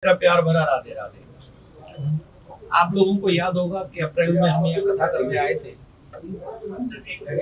मेरा प्यार भरा राधे राधे। आप लोगों को याद होगा कि अप्रैल में हम यहाँ कथा करने आए थे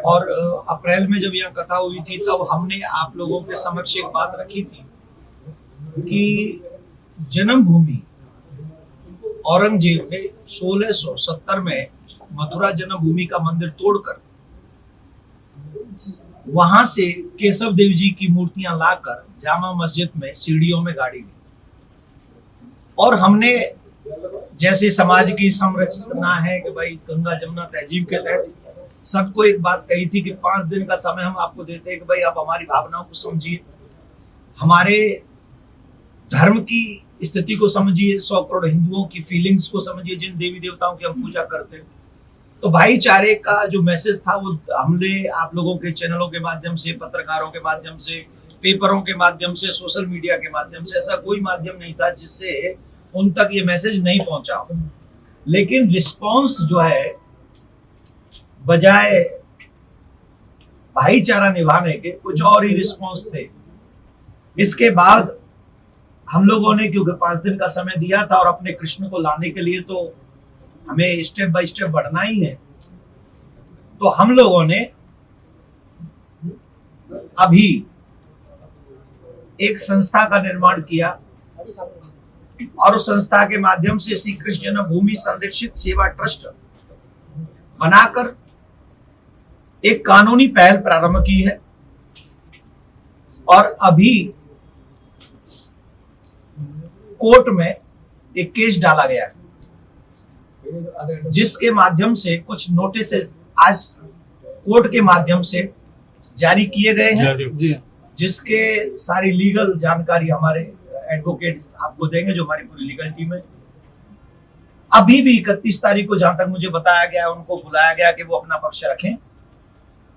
और अप्रैल में जब यहाँ कथा हुई थी तब हमने आप लोगों के समक्ष एक बात रखी थी कि जन्मभूमि औरंगजेब ने 1670 में मथुरा जन्मभूमि का मंदिर तोड़कर वहां से केशव देव जी की मूर्तियां लाकर जामा मस्जिद में सीढ़ियों में गाड़ी दी। और हमने जैसे समाज की संरचना है कि भाई गंगा जमुना तहजीब के तहत सबको एक बात कही थी कि 5 दिन का समय हम आपको देते हैं कि भाई आप हमारी भावनाओं को समझिए, हमारे धर्म की स्थिति को समझिए, 100 करोड़ हिंदुओं की फीलिंग्स को समझिए, जिन देवी देवताओं की हम पूजा करते हैं। तो भाईचारे का जो मैसेज था वो हमने आप लोगों के चैनलों के माध्यम से, पत्रकारों के माध्यम से, पेपरों के माध्यम से, सोशल मीडिया के माध्यम से, ऐसा कोई माध्यम नहीं था जिससे उन तक ये मैसेज नहीं पहुंचा हो। लेकिन रिस्पांस जो है, बजाय भाईचारा निभाने के कुछ और ही रिस्पांस थे। इसके बाद हम लोगों ने, क्योंकि 5 दिन का समय दिया था और अपने कृष्ण को लाने के लिए तो हमें स्टेप बाय स्टेप बढ़ना ही है, तो हम लोगों ने अभी एक संस्था का निर्माण किया और उस संस्था के माध्यम से श्री कृष्ण जन्मभूमि संरक्षित सेवा ट्रस्ट बनाकर एक कानूनी पहल प्रारंभ की है। और अभी कोर्ट में एक केस डाला गया है जिसके माध्यम से कुछ नोटिसेस आज कोर्ट के माध्यम से जारी किए गए हैं, जिसके सारी लीगल जानकारी हमारे एडवोकेट्स आपको देंगे, जो हमारी पूरी लीगल टीम है। अभी भी 31 तारीख को जहां तक मुझे बताया गया, उनको बुलाया गया कि वो अपना पक्ष रखें।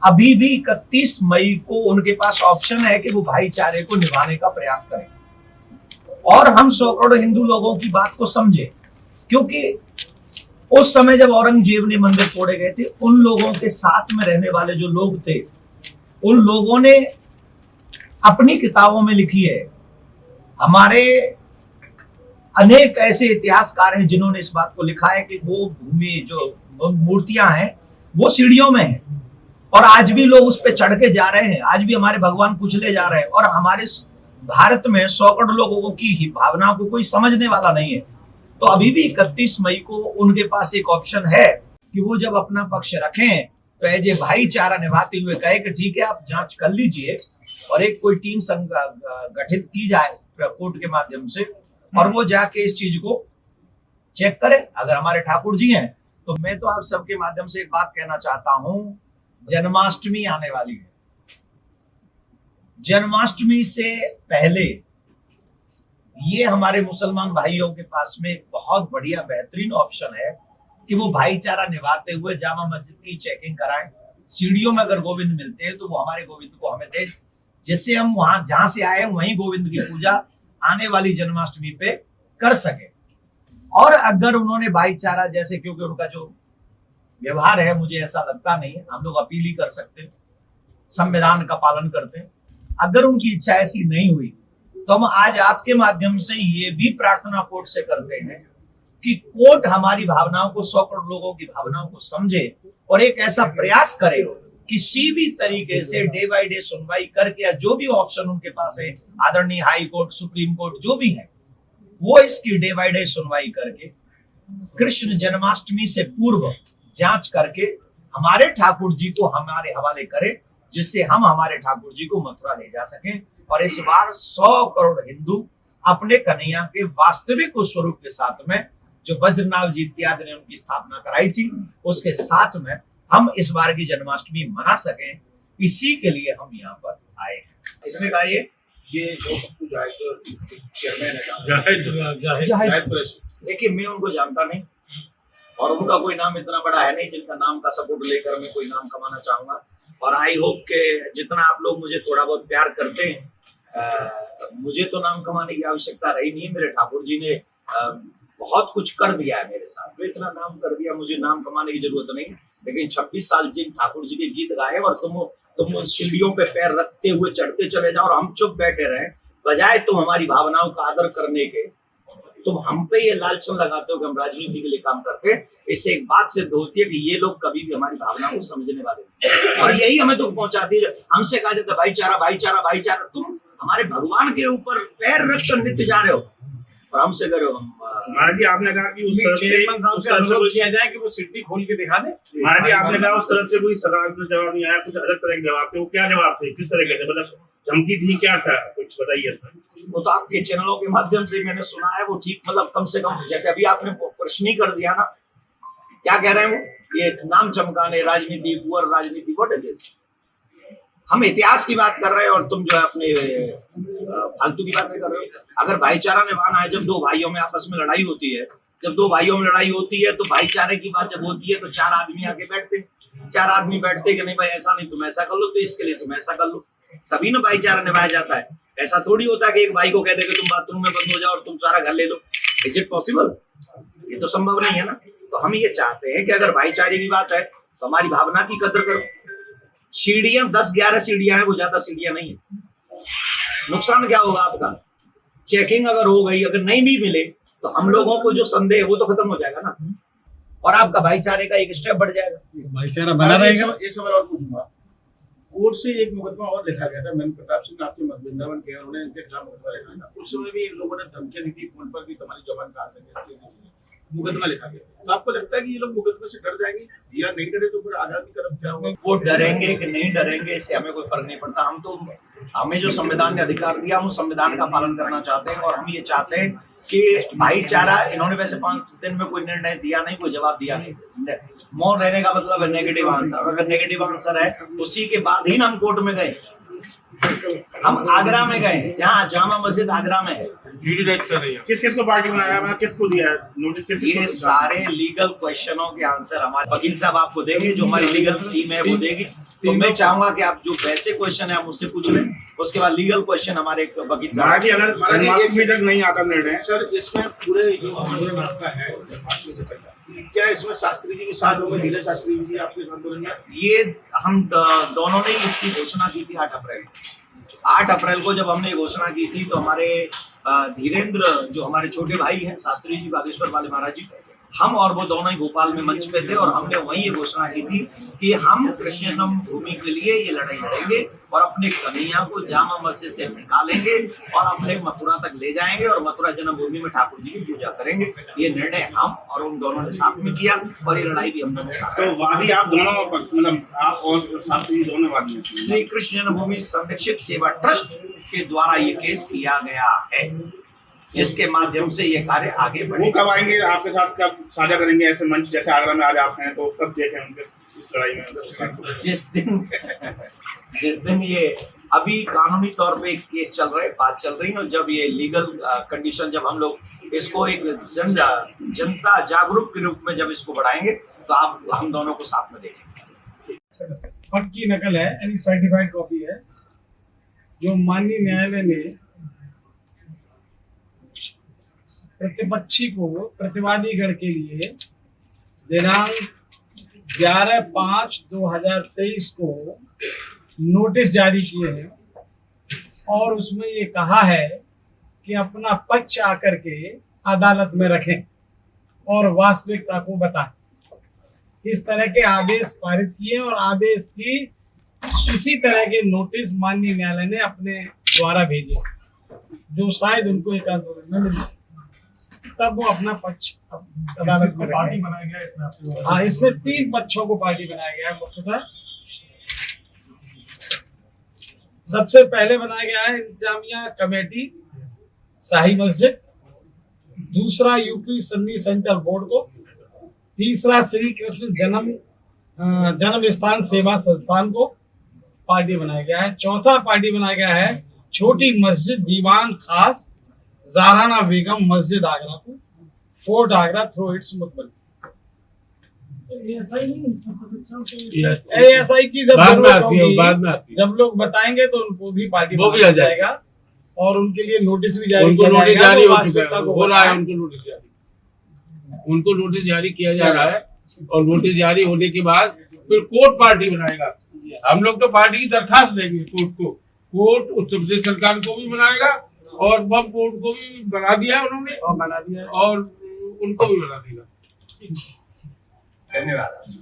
अभी भी 31 मई को उनके पास ऑप्शन है कि वो भाईचारे को निभाने का प्रयास करें और हम 100 करोड़ हिंदू लोगों की बात को समझे, क्योंकि उस समय जब औरंगजेब ने मंदिर तोड़े गए थे, उन लोगों के साथ में रहने वाले जो लोग थे, उन लोगों ने अपनी किताबों में लिखी है। हमारे अनेक ऐसे इतिहासकार हैं जिन्होंने इस बात को लिखा है कि वो भूमि, जो मूर्तियां हैं, वो सीढ़ियों में हैं और आज भी लोग उस पर चढ़ के जा रहे हैं। आज भी हमारे भगवान कुचले जा रहे हैं और हमारे भारत में 100 करोड़ लोगों की भावनाओं को कोई समझने वाला नहीं है। तो अभी भी 31 मई को उनके पास एक ऑप्शन है कि वो जब अपना पक्ष रखें तो एज ए भाईचारा निभाते हुए कहे कि ठीक है, आप जांच कर लीजिए और एक कोई टीम गठित की जाए कोर्ट के माध्यम से और वो जाके इस चीज को चेक करे। अगर हमारे ठाकुर जी हैं तो मैं तो आप सबके माध्यम से एक बात कहना चाहता हूं, जन्माष्टमी आने वाली है। जन्माष्टमी से पहले ये हमारे मुसलमान भाइयों के पास में एक बहुत बढ़िया बेहतरीन ऑप्शन है कि वो भाईचारा निभाते हुए जामा मस्जिद की चेकिंग कराएं। सीढ़ियों में अगर गोविंद मिलते हैं तो वो हमारे गोविंद को हमें दे, जिससे हम वहां जहां से आए वहीं गोविंद की पूजा आने वाली जन्माष्टमी पे कर सके। और अगर उन्होंने भाईचारा, जैसे क्योंकि उनका जो व्यवहार है मुझे ऐसा लगता नहीं है, हम लोग अपील ही कर सकते हैं, संविधान का पालन करते हैं। अगर उनकी इच्छा ऐसी नहीं हुई तो हम आज आपके माध्यम से ये भी प्रार्थना कोर्ट से करते हैं कि कोर्ट हमारी भावनाओं को, 100 करोड़ लोगों की भावनाओं को समझे और एक ऐसा प्रयास करे किसी भी तरीके से डे बाय डे सुनवाई करके, या जो भी ऑप्शन उनके पास है, आदरणीय हाई कोर्ट, सुप्रीम कोर्ट, जो भी है, वो इसकी डे बाय डे सुनवाई करके कृष्ण जन्माष्टमी से पूर्व जांच करके हमारे ठाकुर जी को हमारे हवाले करे, जिससे हम हमारे ठाकुर जी को मथुरा ले जा सकें और इस बार 100 करोड़ हिंदू अपने कन्हैया के वास्तविक स्वरूप के साथ में, जो वज्रनाभ जी इत्यादि ने उनकी स्थापना कराई थी, उसके साथ में हम इस बार की जन्माष्टमी मना सकें। इसी के लिए हम यहाँ पर आए हैं। इसमें कहा ये जो चेयरमैन है, देखिए मैं उनको जानता नहीं और उनका कोई नाम इतना बड़ा है नहीं जिनका नाम का सपोर्ट लेकर मैं कोई नाम कमाना चाहूंगा। और आई होप के जितना आप लोग मुझे थोड़ा बहुत प्यार करते हैं, मुझे तो नाम कमाने की आवश्यकता रही नहीं। मेरे ठाकुर जी ने बहुत कुछ कर दिया है मेरे साथ, तो इतना नाम कर दिया, मुझे नाम कमाने की जरूरत नहीं। लेकिन 26 साल जिन ठाकुर जी के गीत गाए और तुम सीढ़ियों पे पैर रखते हुए चढ़ते चले जाओ और हम चुप बैठे रहे, बजाय तुम हमारी भावनाओं का आदर करने के, तुम हम पे ये लालचन लगाते हो कि हम राजनीति के लिए काम करते हैं। इससे एक बात सिद्ध होती है कि ये लोग कभी भी हमारी भावना को समझने वाले नहीं, और यही हमें दुख पहुंचाती है। हमसे कहा जाता है भाईचारा भाईचारा भाईचारा, तुम हमारे भगवान के ऊपर पैर रखकर नित्य जा रहे हो और हमसे कह रहे हो हम। महाराज जी आपने कहा कि उस तरफ से अनुरोध किया जाए कि वो सिड्डी खोल के दिखा दे। महाराज जी आपने कहा उस तरफ से कोई सकारात्मक जवाब नहीं आया, कुछ अलग तरह के जवाब थे, वो क्या जवाब थे, किस तरह के थे, मतलब धमकी थी, क्या था, कुछ बताइए। वो तो आपके चैनलों के माध्यम से मैंने सुना है, वो ठीक, मतलब कम से कम जैसे अभी आपने प्रश्न ही कर दिया ना, क्या कह रहे हैं वो, ये नाम चमकाने, राजनीति, पुअर राजनीति, व्हाट इज दिस। हम इतिहास की बात कर रहे हैं और तुम जो है अपने फालतू की बातें कर रहे हो। अगर भाईचारा निभाना है, जब दो भाइयों में आपस में लड़ाई होती है, जब दो भाइयों में लड़ाई होती है तो भाईचारे की बात जब होती है तो चार आदमी आके बैठते, चार आदमी बैठते कि नहीं भाई ऐसा नहीं, तुम ऐसा कर लो, तो इसके लिए तुम ऐसा कर लो, तभी ना भाईचारा निभाया जाता है। ऐसा थोड़ी होता है कि एक भाई को कह दे कि तुम बाथरूम में बंद हो जाओ और तुम सारा घर ले लो। Is it possible? ये तो संभव नहीं है ना। तो हम ये चाहते हैं कि अगर भाईचारे की बात है तो हमारी भावना की कदर करो। सीढ़ियां 10-11 सीढ़ियां हैं, वो ज्यादा सीढ़ियां नहीं है। नुकसान क्या होगा आपका? चेकिंग अगर हो गई, अगर नहीं भी मिले तो हम लोगों को जो संदेह है वो तो खत्म हो जाएगा ना, और आपका भाईचारे का एक स्टेप बढ़ जाएगा, भाईचारा बना रहेगा। एक सवाल और पूछूंगा, कोर्ट से एक मुकदमा और लिखा गया था, मैंने प्रताप सिंह आपके वृंदावन के, उन्होंने इनके खिलाफ मुकदमा लिखा था। उस समय भी इन लोगों ने धमकियां दी थी फोन पर कि तुम्हारी जबान कहां से गई, मुकदमा लिखा गया। तो आपको लगता है कि ये लोग मुकदमे से डर जाएंगे या नहीं डरे, तो फिर आगामी कदम क्या होगा? वो डरेंगे कि नहीं डरेंगे इससे हमें कोई फर्क नहीं पड़ता। हम तो, हमें जो संविधान ने अधिकार दिया, हम उस संविधान का पालन करना चाहते हैं, और हम ये चाहते हैं कि भाईचारा, इन्होंने वैसे 5 दिन में कोई निर्णय दिया नहीं, कोई जवाब दिया नहीं। मौन रहने का मतलब है नेगेटिव आंसर। अगर नेगेटिव आंसर है उसी के बाद ही ना हम कोर्ट में गए। हम आगरा में गए, जहाँ जामा मस्जिद आगरा में है। किस किस को पार्टी बनाया, मैं किसको दिया नोटिस? ये सारे लीगल क्वेश्चनों के आंसर हमारे वकील साहब आपको देंगे, जो हमारी लीगल टीम है वो देगी। तो मैं चाहूंगा कि आप जो वैसे क्वेश्चन है आप मुझसे पूछ लें, उसके बाद लीगल क्वेश्चन हमारे वकील साहब। अगर जन्माष्टमी तक नहीं आता निर्णय सर, इसमें पूरे आंदोलन आपका है, क्या इसमें शास्त्री जी के साथ होंगे, धीरज शास्त्री जी आपके आंदोलन में? ये हम दोनों ने इसकी घोषणा की थी 8 अप्रैल को। जब हमने घोषणा की थी तो हमारे धीरेन्द्र, जो हमारे छोटे भाई हैं, शास्त्री जी, बागेश्वर वाले महाराज जी, हम और वो दोनों ही भोपाल में मंच पे थे, और हमने वहीं ये घोषणा की थी कि हम कृष्ण जन्म भूमि के लिए ये लड़ाई लड़ेंगे और अपने कन्हैया को जामा मस्जिद से निकालेंगे और अपने मथुरा तक ले जाएंगे और मथुरा जन्मभूमि में ठाकुर जी की पूजा करेंगे। ये निर्णय हम और उन दोनों ने साथ में किया, और ये लड़ाई भी हम दोनों साथ। तो वादी आप दोनों, मतलब आप और शास्त्री जी दोनों वादी हैं? श्री कृष्ण जन्मभूमि संरक्षित सेवा ट्रस्ट के द्वारा ये केस किया गया है, जिसके माध्यम से ये कार्य आगे बढ़े। वो कब आएंगे आपके साथ, कब साझा करेंगे ऐसे मंच जैसे आगरा में आज आप हैं, तो कब देखें उनके इस लड़ाई में? जिस दिन ये अभी कानूनी तौर पे एक केस चल रहा है, बात चल रही है, और जब ये लीगल कंडीशन, जब हम लोग इसको एक जनता जागरूक के रूप में जब इसको बढ़ाएंगे तो आप हम दोनों को साथ में देखेंगे। पक्की नकल है, यानी सर्टिफाइड कॉपी है, जो माननीय न्यायालय ने प्रतिपक्षी को प्रतिवादीगण के लिए दिनांक 11/5/2023 को नोटिस जारी किए हैं, और उसमें ये कहा है कि अपना पक्ष आकर के अदालत में रखें और वास्तविकता को बताएं। इस तरह के आदेश पारित किए, और आदेश की इसी तरह के नोटिस माननीय न्यायालय ने अपने द्वारा भेजे, जो शायद उनको एक आंदोलन में मिले, तब वो अपना पक्ष अदालत में पार्टी बनाया गया है। हाँ, इसमें 3 पक्षों को पार्टी बनाया गया है। मुख्यतः सबसे पहले बनाया गया है इंतजामिया कमेटी शाही मस्जिद, दूसरा यूपी सन्नी सेंट्रल बोर्ड को, तीसरा श्री कृष्ण जन्म स्थान सेवा संस्थान को पार्टी बनाया गया है। चौथा पार्टी बनाया गया है छोटी मस्जिद दीवान खास ज़ाराना बेगम मस्जिद आगरा को, फोर्ट आगरा थ्रू इट्स मुतबल। ASI की जब जरूरत होगी, जब लोग बताएंगे तो उनको भी पार्टी में आ जाएगा, और उनके लिए नोटिस भी जारी किया जाएगा। उनको नोटिस जारी किया जा रहा है, और नोटिस जारी होने के बाद फिर कोर्ट पार्टी बनाएगा। हम लोग तो पार्टी की दरखास्त देंगे कोर्ट को, कोर्ट उत्तर प्रदेश सरकार को भी बनाएगा और बम कोर्ट को भी बना दिया उन्होंने और बना दिया। और उनको भी बना देगा। धन्यवाद।